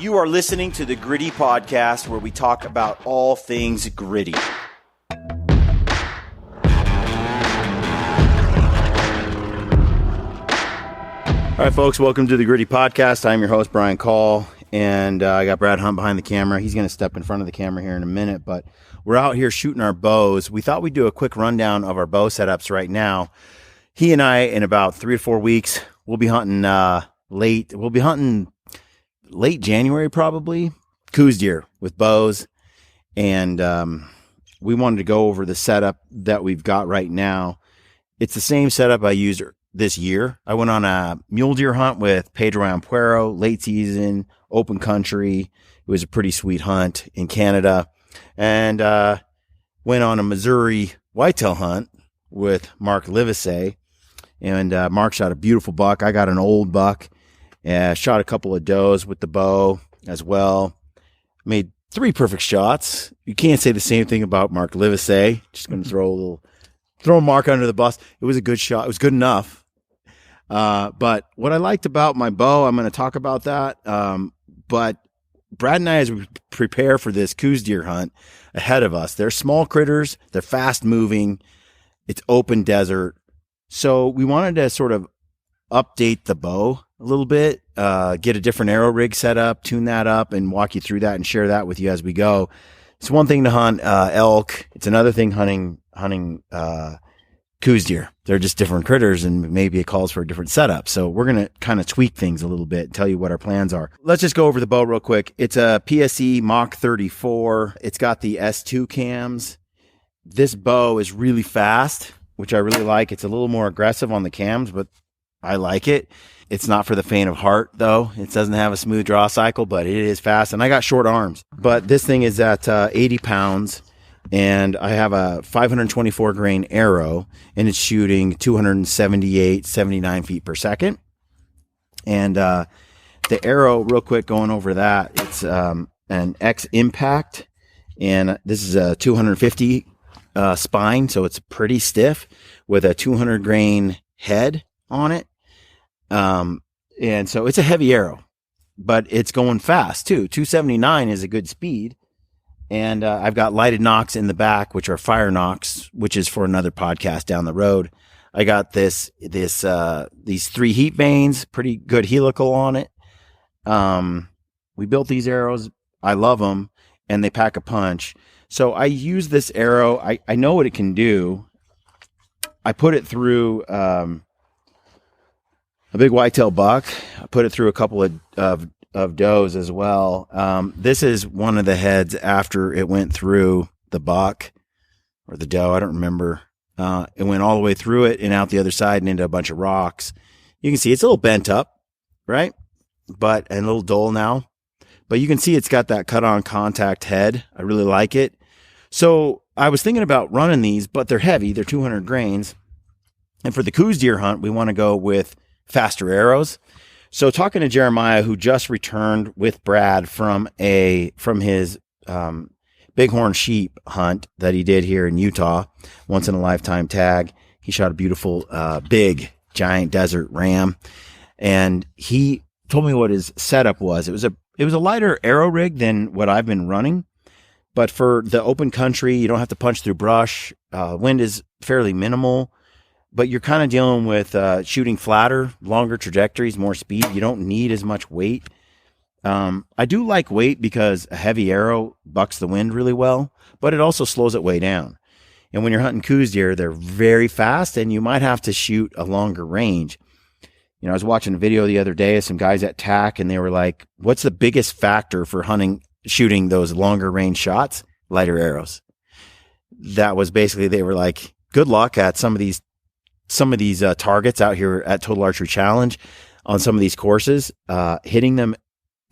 You are listening to the Gritty Podcast, where we talk about all things gritty. All right, folks, welcome to the Gritty Podcast. I'm your host, Brian Call, and I got Brad Hunt behind the camera. He's going to step in front of the camera here in a minute, but we're out here shooting our bows. We thought we'd do a quick rundown of our bow setups right now. He and I, in about 3 to 4 weeks, we'll be hunting late January, probably, KUIU deer with bows. And we wanted to go over the setup that we've got right now. It's the same setup I used this year. I went on a mule deer hunt with Pedro Ampuero, late season, open country. It was a pretty sweet hunt in Canada. And went on a Missouri whitetail hunt with Mark Livesey. And Mark shot a beautiful buck. I got an old buck. Shot a couple of does with the bow as well. Made 3 perfect shots. You can't say the same thing about Mark Livesey. Just going to throw Mark under the bus. It was a good shot. It was good enough. But what I liked about my bow, I'm going to talk about that. But Brad and I, as we prepare for this KUIU deer hunt ahead of us, they're small critters. They're fast moving. It's open desert. So we wanted to sort of update the bow a little bit, get a different arrow rig set up, tune that up, and walk you through that and share that with you as we go. It's one thing to hunt elk. It's another thing hunting KUIU deer. They're just different critters, and maybe it calls for a different setup. So we're going to kind of tweak things a little bit and tell you what our plans are. Let's just go over the bow real quick. It's a PSE Mach 34. It's got the S2 cams. This bow is really fast, which I really like. It's a little more aggressive on the cams, but I like it. It's not for the faint of heart, though. It doesn't have a smooth draw cycle, but it is fast. And I got short arms. But this thing is at 80 pounds, and I have a 524 grain arrow, and it's shooting 278, 79 feet per second. And the arrow, real quick, going over that, it's an X Impact, and this is a 250 spine, so it's pretty stiff with a 200 grain head on it. And so it's a heavy arrow, but it's going fast too. 279 is a good speed. And, I've got lighted nocks in the back, which are fire nocks, which is for another podcast down the road. I got these 3 heat vanes, pretty good helical on it. We built these arrows. I love them, and they pack a punch. So I use this arrow. I know what it can do. I put it through, a big whitetail buck. I put it through a couple of does as well. This is one of the heads after it went through the buck or the doe. I don't remember. It went all the way through it and out the other side and into a bunch of rocks. You can see it's a little bent up, right? And a little dull now. But you can see it's got that cut-on contact head. I really like it. So I was thinking about running these, but they're heavy. They're 200 grains. And for the KUIU deer hunt, we want to go with faster arrows. So talking to Jeremiah, who just returned with Brad from his bighorn sheep hunt that he did here in Utah, once in a lifetime tag. He shot a beautiful, big, giant desert ram, and he told me what his setup was. It was a lighter arrow rig than what I've been running, but for the open country, you don't have to punch through brush. Wind is fairly minimal. But you're kind of dealing with shooting flatter, longer trajectories, more speed. You don't need as much weight. I do like weight because a heavy arrow bucks the wind really well, but it also slows it way down. And when you're hunting KUIU deer, they're very fast, and you might have to shoot a longer range. You know, I was watching a video the other day of some guys at TAC, and they were like, what's the biggest factor for shooting those longer range shots? Lighter arrows. That was basically, they were like, good luck at some of these targets out here at Total Archery Challenge on some of these courses, hitting them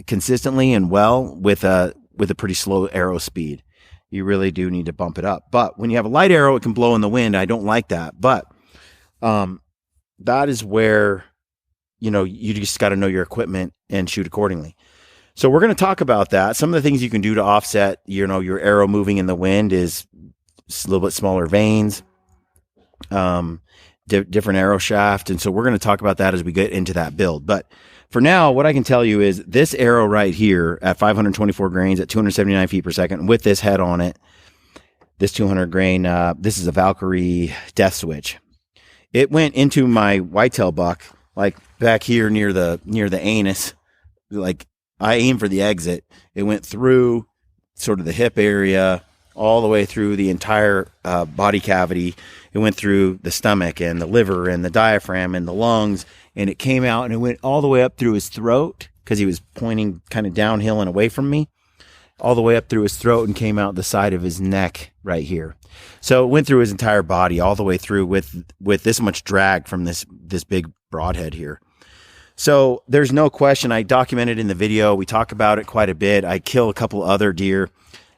consistently and well with a pretty slow arrow speed. You really do need to bump it up. But when you have a light arrow, it can blow in the wind. I don't like that. But that is where, you just got to know your equipment and shoot accordingly. So we're going to talk about that. Some of the things you can do to offset, your arrow moving in the wind is a little bit smaller vanes, different arrow shaft. And so we're going to talk about that as we get into that build. But for now, what I can tell you is this arrow right here at 524 grains at 279 feet per second with this head on it, this 200 grain, this is a Valkrie Death Switch. It went into my whitetail buck, like back here near the anus. Like I aimed for the exit. It went through sort of the hip area, all the way through the entire body cavity. It went through the stomach and the liver and the diaphragm and the lungs, and it came out and it went all the way up through his throat because he was pointing kind of downhill and away from me, all the way up through his throat and came out the side of his neck right here. So it went through his entire body all the way through with this much drag from this big broadhead here. So there's no question. I documented in the video. We talk about it quite a bit. I kill a couple other deer.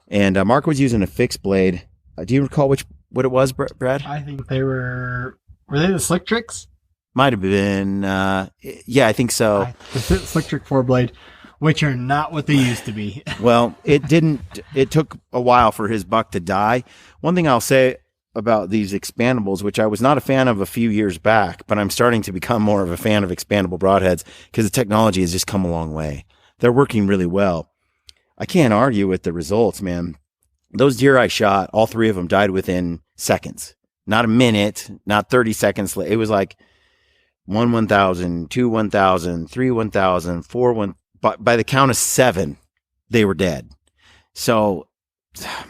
And Mark was using a fixed blade. Do you recall what it was, Brad? I think they were they the Slick Tricks? Might have been. Yeah, I think so. The Slick Trick 4-blade, which are not what they used to be. Well, it took a while for his buck to die. One thing I'll say about these expandables, which I was not a fan of a few years back, but I'm starting to become more of a fan of expandable broadheads because the technology has just come a long way. They're working really well. I can't argue with the results, man. Those deer I shot, all three of them died within seconds. Not a minute, not 30 seconds. It was like 1,000, 2 1,000, 3 1,000, 4 1. By the count of 7, they were dead. So,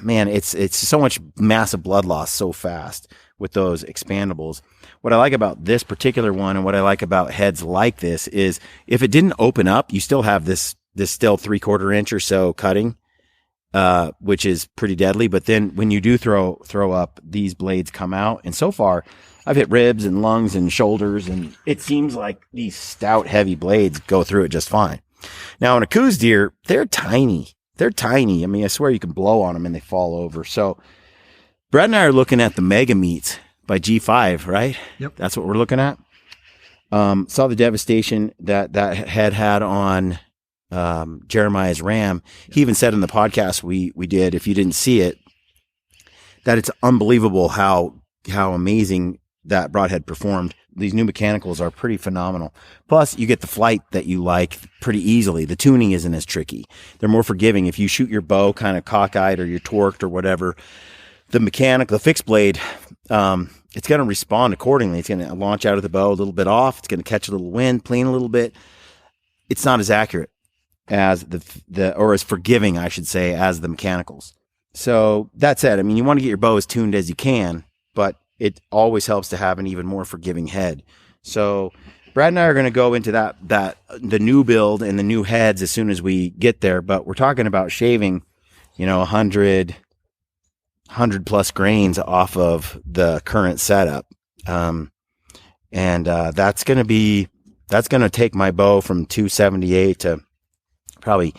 man, it's so much massive blood loss so fast with those expandables. What I like about this particular one and what I like about heads like this is if it didn't open up, you still have this still 3/4 inch or so cutting, which is pretty deadly. But then when you do throw up, these blades come out. And so far, I've hit ribs and lungs and shoulders, and it seems like these stout, heavy blades go through it just fine. Now, in a Coues deer, they're tiny. They're tiny. I mean, I swear you can blow on them and they fall over. So Brad and I are looking at the Mega Meats by G5, right? Yep. That's what we're looking at. Saw the devastation that head had on Jeremiah's ram. He even said in the podcast we did, if you didn't see it, that it's unbelievable how amazing that broadhead performed. These new mechanicals are pretty phenomenal. Plus, you get the flight that you like pretty easily. The tuning isn't as tricky. They're more forgiving. If you shoot your bow kind of cockeyed or you're torqued or whatever, the fixed blade, it's going to respond accordingly. It's going to launch out of the bow a little bit off. It's going to catch a little wind, plane a little bit. It's not as accurate as or as forgiving, I should say, as the mechanicals. So that said, I mean, you want to get your bow as tuned as you can, but it always helps to have an even more forgiving head. So Brad and I are going to go into the new build and the new heads as soon as we get there. But we're talking about shaving, 100 plus grains off of the current setup. And that's going to take my bow from 278 to probably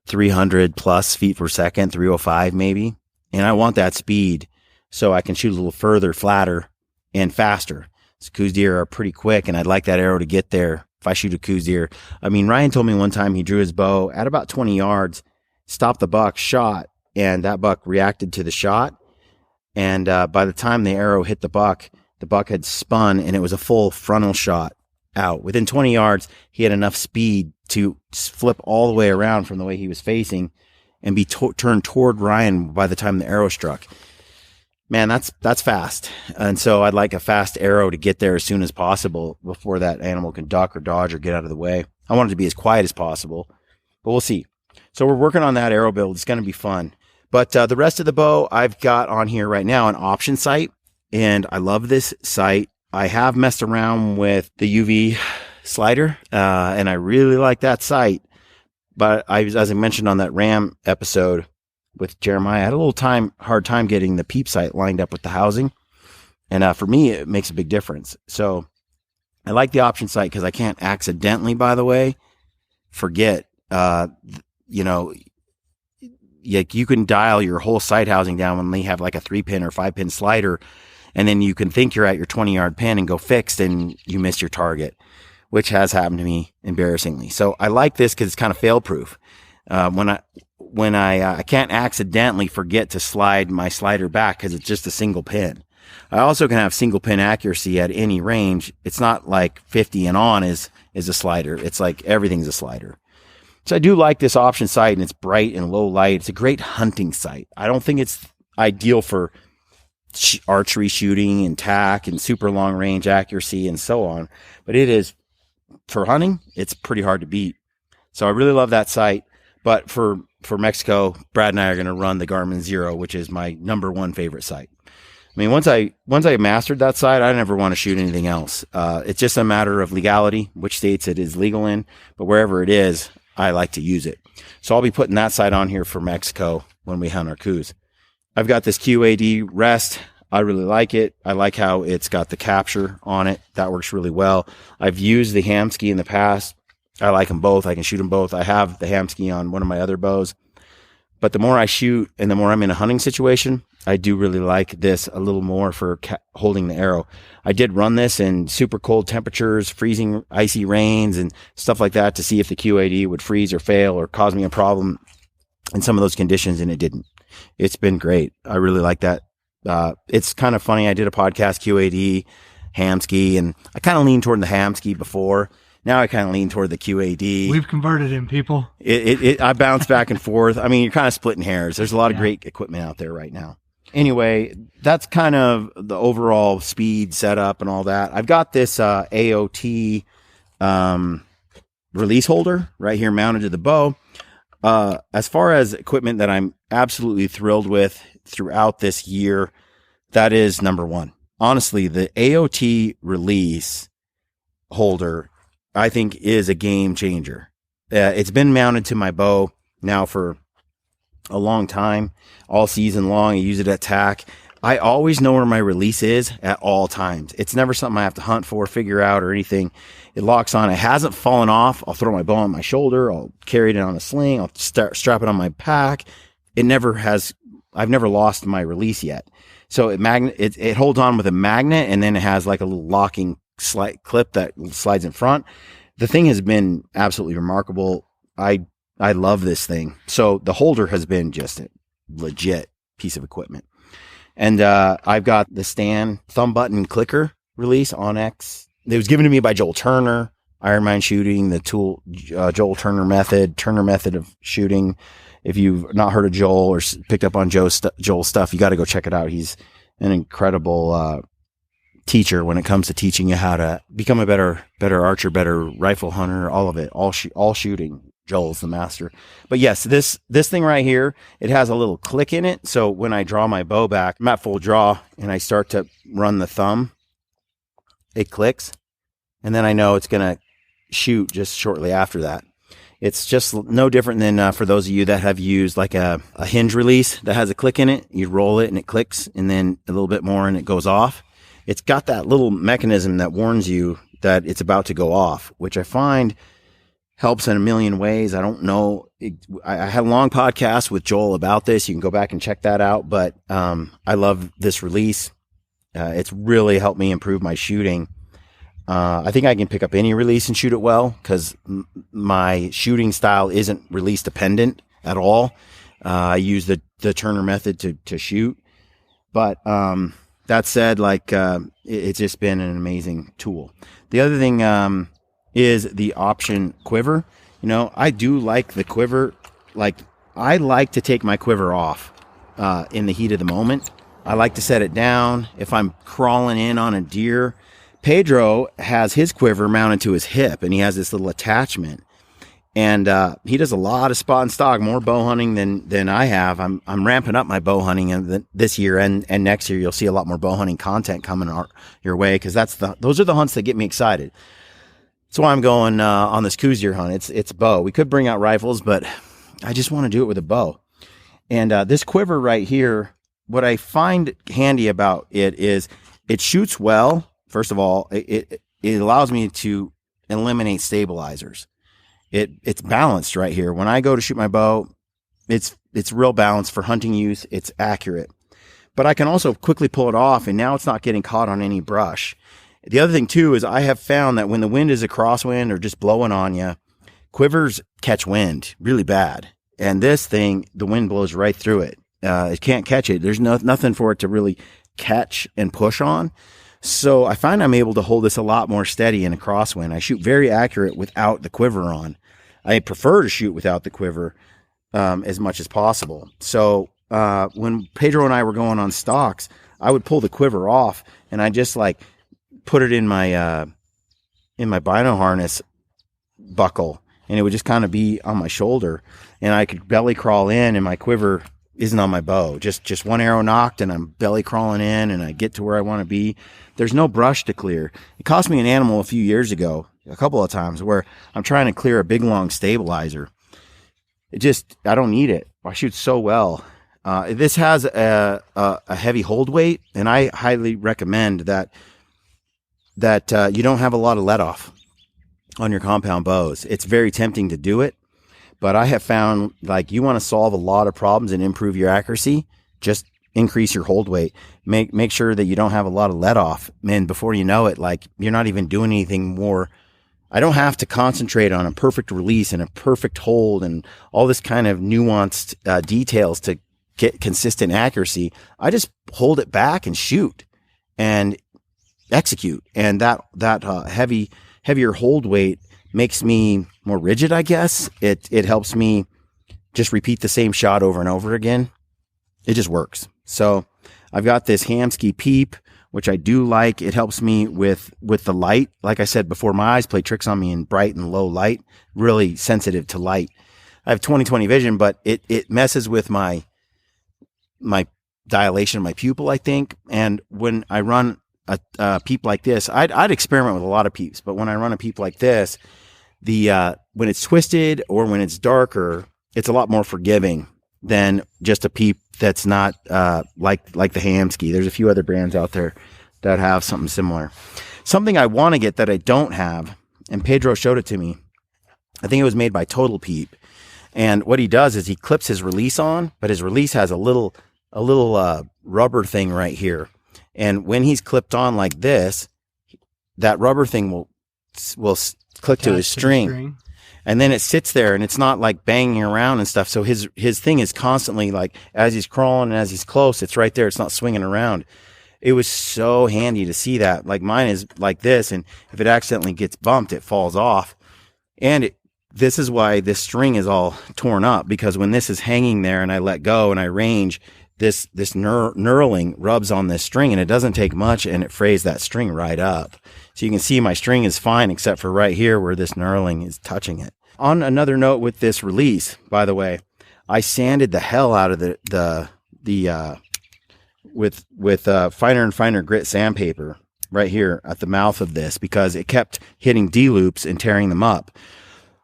300 plus feet per second, 305 maybe. And I want that speed so I can shoot a little further, flatter, and faster. Coues deer are pretty quick, and I'd like that arrow to get there if I shoot a Coues deer. I mean, Ryan told me one time he drew his bow at about 20 yards, stopped the buck, shot, and that buck reacted to the shot. And by the time the arrow hit the buck had spun, and it was a full frontal shot out. Within 20 yards, he had enough speed to flip all the way around from the way he was facing and be turned toward Ryan by the time the arrow struck. Man, that's fast. And so I'd like a fast arrow to get there as soon as possible before that animal can duck or dodge or get out of the way. I want it to be as quiet as possible, but we'll see. So we're working on that arrow build. It's going to be fun. But the rest of the bow, I've got on here right now an option sight, and I love this sight. I have messed around with the UV slider, and I really like that sight. But as I mentioned on that ram episode with Jeremiah, I had a little hard time getting the Peep sight lined up with the housing. And for me, it makes a big difference. So I like the option sight because I can't accidentally, by the way, forget, you can dial your whole sight housing down when they have like a 3-pin or 5-pin slider. And then you can think you're at your 20-yard pin and go fixed and you miss your target, which has happened to me embarrassingly. So I like this because it's kind of fail-proof. When I can't accidentally forget to slide my slider back because it's just a single pin. I also can have single pin accuracy at any range. It's not like 50 and on is is a slider. It's like everything's a slider. So I do like this option sight, and it's bright and low light. It's a great hunting sight. I don't think it's ideal for archery shooting and tack and super long range accuracy and so on, but it is for hunting. It's pretty hard to beat. So I really love that sight. But for Mexico, Brad and I are going to run the Garmin Zero, which is my #1 favorite sight. I mean, once I mastered that sight, I never want to shoot anything else. It's just a matter of legality, which states it is legal in, but wherever it is, I like to use it. So I'll be putting that sight on here for Mexico when we hunt our KUIU. I've got this QAD Rest. I really like it. I like how it's got the capture on it. That works really well. I've used the Hamsky in the past. I like them both. I can shoot them both. I have the Hamsky on one of my other bows. But the more I shoot and the more I'm in a hunting situation, I do really like this a little more for holding the arrow. I did run this in super cold temperatures, freezing, icy rains, and stuff like that to see if the QAD would freeze or fail or cause me a problem in some of those conditions, and it didn't. It's been great. I really like that. It's kind of funny. I did a podcast, QAD, Hamsky, and I kind of leaned toward the Hamsky before. Now I kind of lean toward the QAD. We've converted him, people. I bounce back and forth. I mean, you're kind of splitting hairs. There's a lot of great equipment out there right now. Anyway, that's kind of the overall speed setup and all that. I've got this AOT release holder right here mounted to the bow. As far as equipment that I'm absolutely thrilled with throughout this year, that is #1. Honestly, the AOT release holder, I think, is a game changer. It's been mounted to my bow now for a long time, all season long. I use it at tack. I always know where my release is at all times. It's never something I have to hunt for, figure out, or anything. It locks on. It hasn't fallen off. I'll throw my bow on my shoulder. I'll carry it on a sling. I'll strap it on my pack. It never has. I've never lost my release yet. So it holds on with a magnet, and then it has like a little locking clip that slides in front. The thing has been absolutely remarkable. I love this thing. So the holder has been just a legit piece of equipment. And I've got the Stan thumb button clicker release Onyx. It was given to me by Joel Turner, Iron Mind Shooting, the tool, Joel Turner method of shooting. If you've not heard of Joel or picked up on Joel's stuff, you got to go check it out. He's an incredible teacher when it comes to teaching you how to become a better archer, better rifle hunter, all of it, all shooting. Joel's the master. But yes, this thing right here, it has a little click in it. So when I draw my bow back, I'm at full draw and I start to run the thumb, it clicks. And then I know it's going to shoot just shortly after that. It's just no different than for those of you that have used like a hinge release that has a click in it. You roll it and it clicks, and then a little bit more and it goes off. It's got that little mechanism that warns you that it's about to go off, which I find helps in a million ways. I don't know. I had a long podcast with Joel about this. You can go back and check that out. But I love this release. It's really helped me improve my shooting. I think I can pick up any release and shoot it well because my shooting style isn't release dependent at all. I use the Turner method to shoot. But that said, it's just been an amazing tool. The other thing is the option quiver. You know, I do like the quiver. Like, I like to take my quiver off in the heat of the moment. I like to set it down. If I'm crawling in on a deer, Pedro has his quiver mounted to his hip, and he has this little attachment. And he does a lot of spot and stock, more bow hunting than I have. I'm ramping up my bow hunting this year and next year. You'll see a lot more bow hunting content coming your way because those are the hunts that get me excited. That's why I'm going on this KUIU deer hunt. It's bow. We could bring out rifles, but I just want to do it with a bow. And this quiver right here, what I find handy about it is it shoots well. First of all, it allows me to eliminate stabilizers. It's balanced right here. When I go to shoot my bow, it's real balanced for hunting use. It's accurate, but I can also quickly pull it off, and now it's not getting caught on any brush. The other thing too is I have found that when the wind is a crosswind or just blowing on you, quivers catch wind really bad, and this thing, the wind blows right through it. It can't catch it. There's nothing for it to really catch and push on. So I find I'm able to hold this a lot more steady in a crosswind. I shoot very accurate without the quiver on. I prefer to shoot without the quiver as much as possible. So when Pedro and I were going on stalks, I would pull the quiver off and I just like put it in my bino harness buckle, and it would just kind of be on my shoulder, and I could belly crawl in, and my quiver isn't on my bow. Just one arrow knocked, and I'm belly crawling in, and I get to where I want to be. There's no brush to clear. It cost me an animal a few years ago, a couple of times, where I'm trying to clear a big long stabilizer. I don't need it. I shoot so well. This has a heavy hold weight, and I highly recommend that you don't have a lot of let off on your compound bows. It's very tempting to do it, but I have found, like, you want to solve a lot of problems and improve your accuracy, just increase your hold weight. Make sure that you don't have a lot of let off. Man, before you know it, like, you're not even doing anything more. I don't have to concentrate on a perfect release and a perfect hold and all this kind of nuanced details to get consistent accuracy. I just hold it back and shoot and execute. And that heavier hold weight makes me more rigid, I guess. It helps me just repeat the same shot over and over again. It just works. So I've got this Hamsky Peep, which I do like. It helps me with the light. Like I said before, my eyes play tricks on me in bright and low light, really sensitive to light. I have 20/20 vision, but it messes with my dilation of my pupil, I think. And when I run a peep like this, I'd experiment with a lot of peeps, but when I run a peep like this, when it's twisted or when it's darker, it's a lot more forgiving than just a peep that's not like the Hamsky. There's a few other brands out there that have something similar. Something I want to get that I don't have, and Pedro showed it to me. I think it was made by Total Peep. And what he does is he clips his release on, but his release has a little rubber thing right here. And when he's clipped on like this, that rubber thing will click to his string. And then it sits there and it's not like banging around and stuff. So his thing is constantly like, as he's crawling and as he's close, it's right there. It's not swinging around. It was so handy to see that. Like, mine is like this, and if it accidentally gets bumped, it falls off. And this is why this string is all torn up, because when this is hanging there and I let go and I range, this knurling rubs on this string, and it doesn't take much, and it frays that string right up. So you can see my string is fine except for right here where this knurling is touching it. On another note with this release, by the way, I sanded the hell out of with finer and finer grit sandpaper right here at the mouth of this, because it kept hitting D-loops and tearing them up.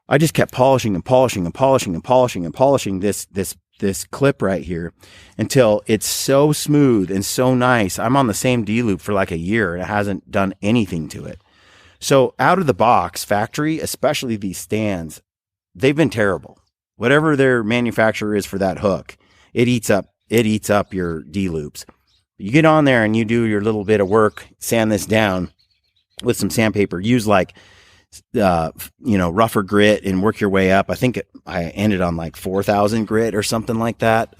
I just kept polishing and polishing and polishing and polishing and polishing this clip right here until it's so smooth and so nice. I'm on the same D-loop for like a year and it hasn't done anything to it. So out of the box, factory, especially these stands, they've been terrible. Whatever their manufacturer is for that hook, it eats up your D-loops. You get on there and you do your little bit of work, sand this down with some sandpaper, use like rougher grit and work your way up. I think I ended on like 4,000 grit or something like that.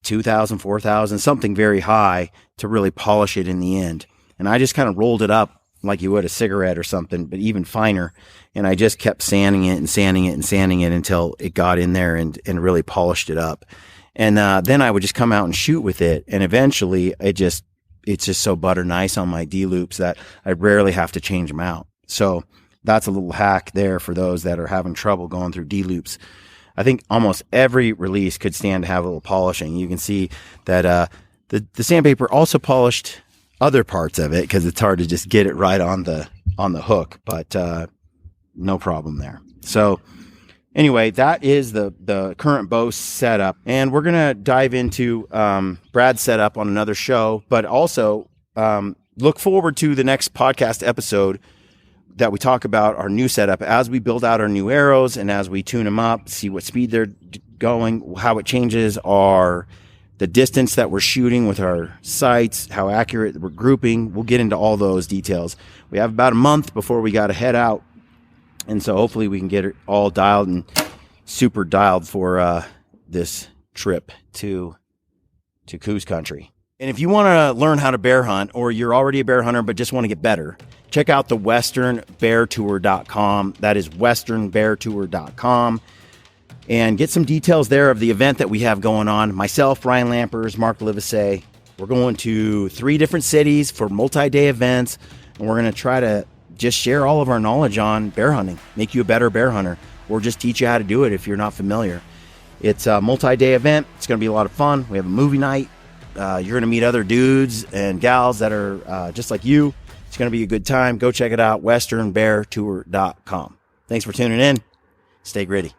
2,000, 4,000, something very high to really polish it in the end. And I just kind of rolled it up like you would a cigarette or something, but even finer. And I just kept sanding it and sanding it and sanding it until it got in there and really polished it up. And then I would just come out and shoot with it. And eventually it's just so butter nice on my D-loops that I rarely have to change them out. So that's a little hack there for those that are having trouble going through D-loops. I think almost every release could stand to have a little polishing. You can see that the sandpaper also polished other parts of it because it's hard to just get it right on the hook, but no problem there. So anyway, that is the current bow setup, and we're going to dive into Brad's setup on another show, but also look forward to the next podcast episode that we talk about our new setup as we build out our new arrows and as we tune them up, see what speed they're going, how it changes the distance that we're shooting with our sights, how accurate we're grouping. We'll get into all those details. We have about a month before we got to head out, and so hopefully we can get it all dialed and super dialed for this trip to KUIU country. And if you want to learn how to bear hunt, or you're already a bear hunter but just want to get better, check out the westernbeartour.com. That is westernbeartour.com. And get some details there of the event that we have going on. Myself, Ryan Lampers, Mark Livesay. We're going to 3 different cities for multi-day events, and we're going to try to just share all of our knowledge on bear hunting, make you a better bear hunter, or just teach you how to do it if you're not familiar. It's a multi-day event. It's going to be a lot of fun. We have a movie night. You're going to meet other dudes and gals that are just like you. It's going to be a good time. Go check it out, westernbeartour.com. Thanks for tuning in. Stay gritty.